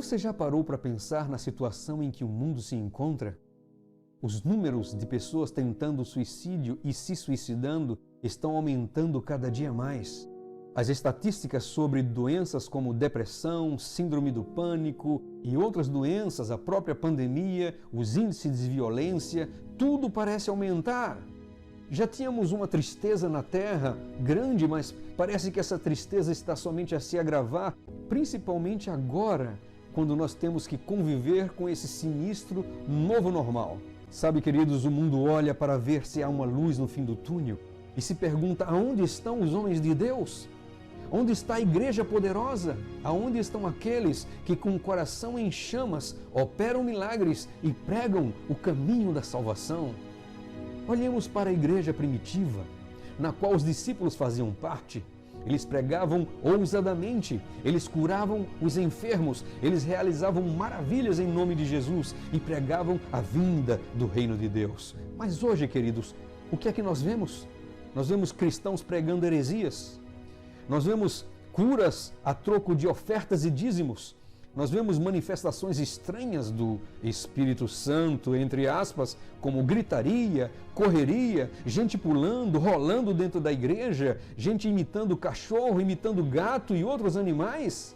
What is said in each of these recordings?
Você já parou para pensar na situação em que o mundo se encontra? Os números de pessoas tentando suicídio e se suicidando estão aumentando cada dia mais. As estatísticas sobre doenças como depressão, síndrome do pânico e outras doenças, a própria pandemia, os índices de violência, tudo parece aumentar. Já tínhamos uma tristeza na Terra grande, mas parece que essa tristeza está somente a se agravar, principalmente agora, quando nós temos que conviver com esse sinistro novo normal. Sabe, queridos, o mundo olha para ver se há uma luz no fim do túnel e se pergunta: aonde estão os homens de Deus? Onde está a igreja poderosa? Aonde estão aqueles que com o coração em chamas operam milagres e pregam o caminho da salvação? Olhemos para a igreja primitiva, na qual os discípulos faziam parte. Eles pregavam ousadamente, eles curavam os enfermos, eles realizavam maravilhas em nome de Jesus e pregavam a vinda do reino de Deus. Mas hoje, queridos, o que é que nós vemos? Nós vemos cristãos pregando heresias. Nós vemos curas a troco de ofertas e dízimos. Nós vemos manifestações estranhas do Espírito Santo, entre aspas, como gritaria, correria, gente pulando, rolando dentro da igreja, gente imitando cachorro, imitando gato e outros animais.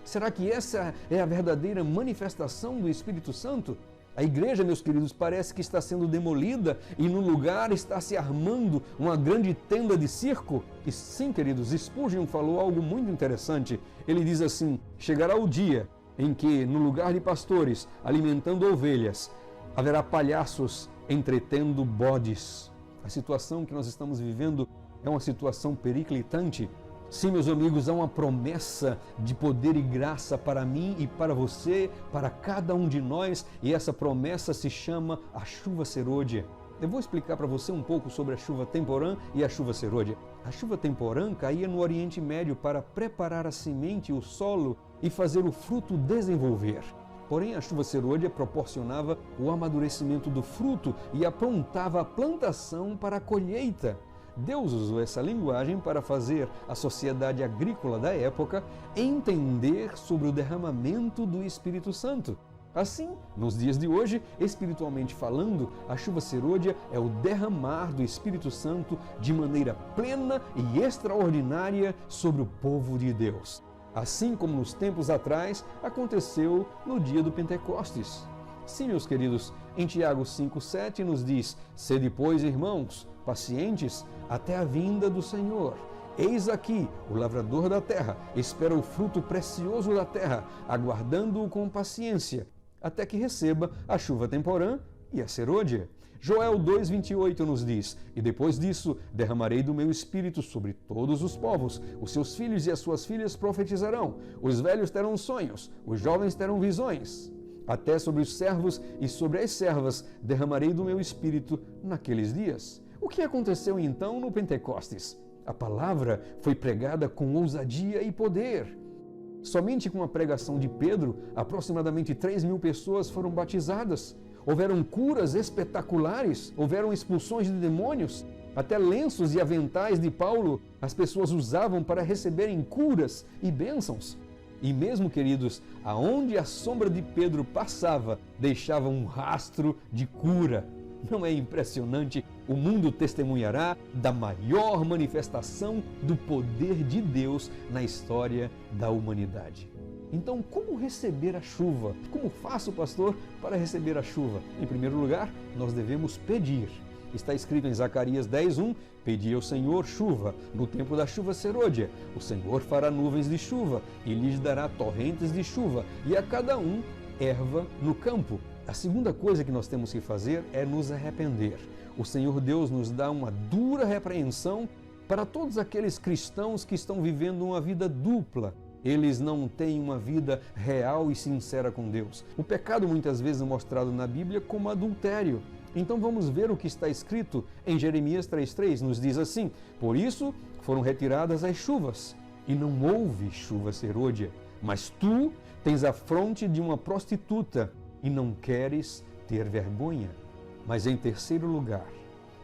Será que essa é a verdadeira manifestação do Espírito Santo? A igreja, meus queridos, parece que está sendo demolida e no lugar está se armando uma grande tenda de circo. E sim, queridos, Spurgeon falou algo muito interessante. Ele diz assim: chegará o dia em que, no lugar de pastores alimentando ovelhas, haverá palhaços entretendo bodes. A situação que nós estamos vivendo é uma situação periclitante. Sim, meus amigos, há uma promessa de poder e graça para mim e para você, para cada um de nós, e essa promessa se chama a chuva serôdia. Eu vou explicar para você um pouco sobre a chuva temporã e a chuva serôdia. A chuva temporã caía no Oriente Médio para preparar a semente e o solo e fazer o fruto desenvolver. Porém, a chuva serôdia proporcionava o amadurecimento do fruto e aprontava a plantação para a colheita. Deus usou essa linguagem para fazer a sociedade agrícola da época entender sobre o derramamento do Espírito Santo. Assim, nos dias de hoje, espiritualmente falando, a chuva serôdia é o derramar do Espírito Santo de maneira plena e extraordinária sobre o povo de Deus. Assim como nos tempos atrás aconteceu no dia do Pentecostes. Sim, meus queridos, em Tiago 5,7 nos diz: sede, pois, irmãos, pacientes até a vinda do Senhor. Eis aqui o lavrador da terra, espera o fruto precioso da terra, aguardando-o com paciência, até que receba a chuva temporã e a serôdia. Joel 2,28 nos diz: e depois disso derramarei do meu espírito sobre todos os povos, os seus filhos e as suas filhas profetizarão, os velhos terão sonhos, os jovens terão visões. Até sobre os servos e sobre as servas derramarei do meu espírito naqueles dias. O que aconteceu então no Pentecostes? A palavra foi pregada com ousadia e poder. Somente com a pregação de Pedro, aproximadamente 3.000 pessoas foram batizadas. Houveram curas espetaculares, houveram expulsões de demônios. Até lenços e aventais de Paulo as pessoas usavam para receberem curas e bênçãos. E mesmo, queridos, aonde a sombra de Pedro passava, deixava um rastro de cura. Não é impressionante? O mundo testemunhará da maior manifestação do poder de Deus na história da humanidade. Então, como receber a chuva? Como faço, pastor, para receber a chuva? Em primeiro lugar, nós devemos pedir. Está escrito em Zacarias 10:1, pedi ao Senhor chuva, no tempo da chuva serôdia. O Senhor fará nuvens de chuva e lhes dará torrentes de chuva, e a cada um erva no campo. A segunda coisa que nós temos que fazer é nos arrepender. O Senhor Deus nos dá uma dura repreensão para todos aqueles cristãos que estão vivendo uma vida dupla. Eles não têm uma vida real e sincera com Deus. O pecado muitas vezes é mostrado na Bíblia como adultério. Então vamos ver o que está escrito em Jeremias 3,3, nos diz assim: por isso foram retiradas as chuvas, e não houve chuva serôdia, mas tu tens a fronte de uma prostituta, e não queres ter vergonha. Mas em terceiro lugar,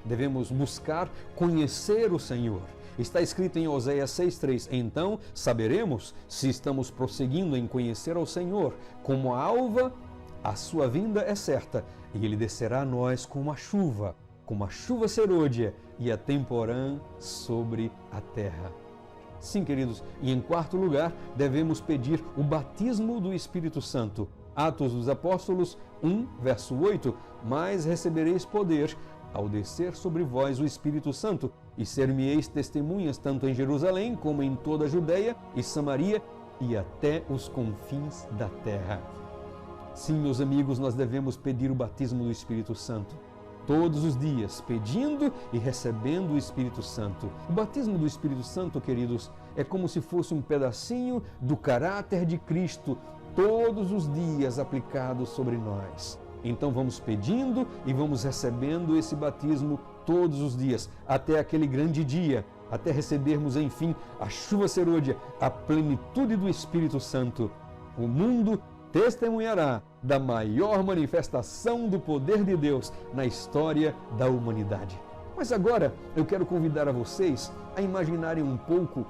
devemos buscar conhecer o Senhor. Está escrito em Oséias 6,3: então saberemos se estamos prosseguindo em conhecer ao Senhor. Como a alva, a sua vinda é certa, e ele descerá a nós como a chuva serôdia e a temporã sobre a terra. Sim, queridos, e em quarto lugar, devemos pedir o batismo do Espírito Santo. Atos dos Apóstolos 1, verso 8: mas recebereis poder ao descer sobre vós o Espírito Santo, e ser-me-eis testemunhas tanto em Jerusalém como em toda a Judeia e Samaria e até os confins da terra. Sim, meus amigos, nós devemos pedir o batismo do Espírito Santo todos os dias, pedindo e recebendo o Espírito Santo. O batismo do Espírito Santo, queridos, é como se fosse um pedacinho do caráter de Cristo todos os dias aplicado sobre nós. Então vamos pedindo e vamos recebendo esse batismo todos os dias, até aquele grande dia, até recebermos, enfim, a chuva serôdia, a plenitude do Espírito Santo. O mundo testemunhará da maior manifestação do poder de Deus na história da humanidade. Mas agora eu quero convidar a vocês a imaginarem um pouco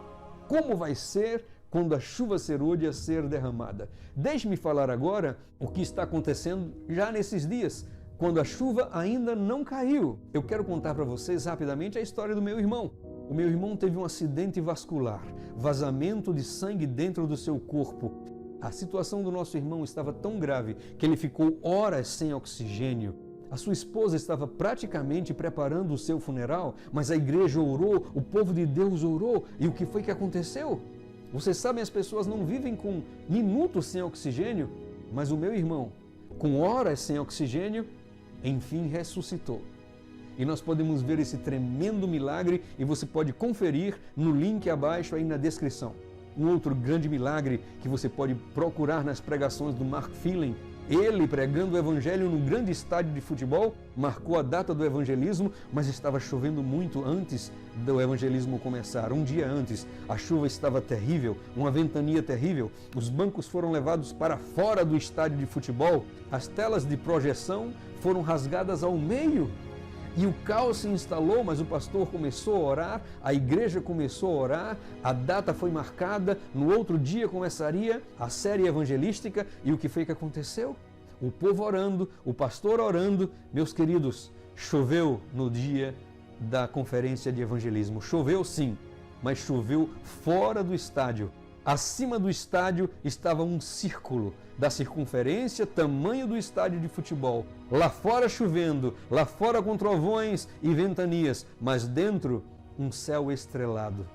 como vai ser quando a chuva serôdia ser derramada. Deixe-me falar agora o que está acontecendo já nesses dias, quando a chuva ainda não caiu. Eu quero contar para vocês rapidamente a história do meu irmão. O meu irmão teve um acidente vascular, vazamento de sangue dentro do seu corpo. A situação do nosso irmão estava tão grave que ele ficou horas sem oxigênio. A sua esposa estava praticamente preparando o seu funeral, mas a igreja orou, o povo de Deus orou. E o que foi que aconteceu? Vocês sabem, as pessoas não vivem com minutos sem oxigênio, mas o meu irmão, com horas sem oxigênio, enfim ressuscitou. E nós podemos ver esse tremendo milagre e você pode conferir no link abaixo aí na descrição. Um outro grande milagre que você pode procurar nas pregações do Mark Phelan. Ele, pregando o evangelho num grande estádio de futebol, marcou a data do evangelismo, mas estava chovendo muito antes do evangelismo começar. Um dia antes, a chuva estava terrível, uma ventania terrível. Os bancos foram levados para fora do estádio de futebol. As telas de projeção foram rasgadas ao meio. E o caos se instalou, mas o pastor começou a orar, a igreja começou a orar, a data foi marcada, no outro dia começaria a série evangelística. E o que foi que aconteceu? O povo orando, o pastor orando. Meus queridos, choveu no dia da conferência de evangelismo. Choveu sim, mas choveu fora do estádio. Acima do estádio estava um círculo da circunferência, tamanho do estádio de futebol. Lá fora chovendo, lá fora com trovões e ventanias, mas dentro um céu estrelado.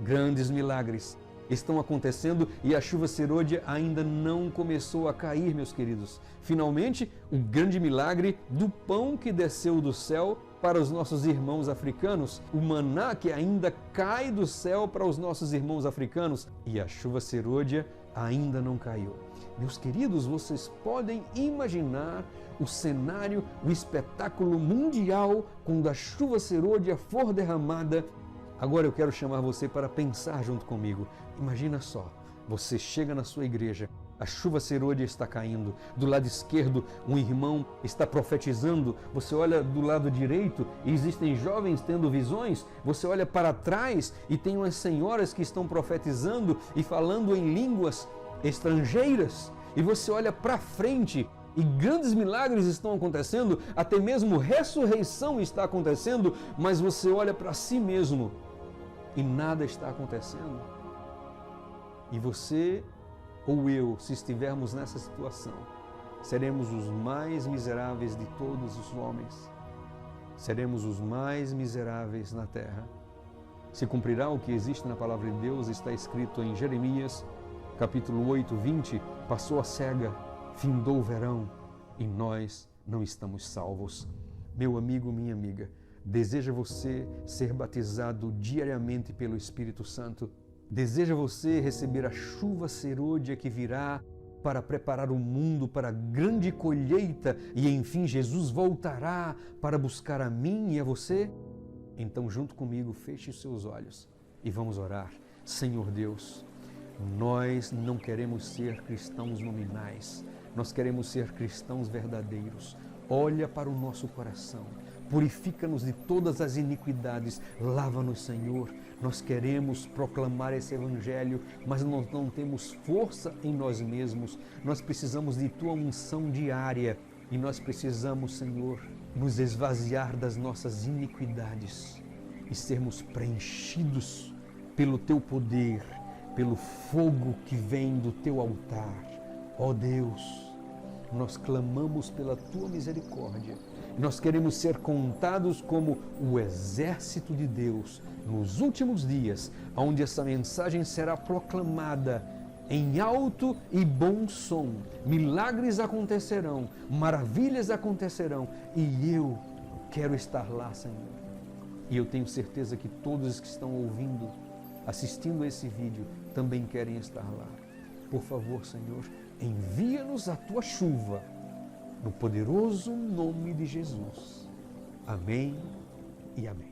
Grandes milagres estão acontecendo e a chuva serôdia ainda não começou a cair, meus queridos. Finalmente, o grande milagre do pão que desceu do céu para os nossos irmãos africanos, o maná que ainda cai do céu para os nossos irmãos africanos, e a chuva serôdia ainda não caiu. Meus queridos, vocês podem imaginar o cenário, o espetáculo mundial quando a chuva serôdia for derramada. Agora eu quero chamar você para pensar junto comigo. Imagina só, você chega na sua igreja, a chuva serôdia está caindo, do lado esquerdo um irmão está profetizando, você olha do lado direito e existem jovens tendo visões, você olha para trás e tem umas senhoras que estão profetizando e falando em línguas estrangeiras, e você olha para frente e grandes milagres estão acontecendo, até mesmo ressurreição está acontecendo, mas você olha para si mesmo e nada está acontecendo. E você ou eu, se estivermos nessa situação, seremos os mais miseráveis de todos os homens. Seremos os mais miseráveis na terra. Se cumprirá o que existe na palavra de Deus, está escrito em Jeremias, capítulo 8, 20, passou a cega, findou o verão e nós não estamos salvos. Meu amigo, minha amiga, deseja você ser batizado diariamente pelo Espírito Santo? Deseja você receber a chuva serôdia que virá para preparar o mundo para a grande colheita e, enfim, Jesus voltará para buscar a mim e a você? Então, junto comigo, feche os seus olhos e vamos orar. Senhor Deus, nós não queremos ser cristãos nominais, nós queremos ser cristãos verdadeiros. Olha para o nosso coração. Purifica-nos de todas as iniquidades. Lava-nos, Senhor. Nós queremos proclamar esse Evangelho, mas nós não temos força em nós mesmos. Nós precisamos de Tua unção diária e nós precisamos, Senhor, nos esvaziar das nossas iniquidades e sermos preenchidos pelo Teu poder, pelo fogo que vem do Teu altar. Ó Deus, nós clamamos pela Tua misericórdia. Nós queremos ser contados como o exército de Deus nos últimos dias, onde essa mensagem será proclamada em alto e bom som. Milagres acontecerão, maravilhas acontecerão e eu quero estar lá, Senhor. E eu tenho certeza que todos que estão ouvindo, assistindo a esse vídeo, também querem estar lá. Por favor, Senhor, envia-nos a Tua chuva, no poderoso nome de Jesus. Amém e amém.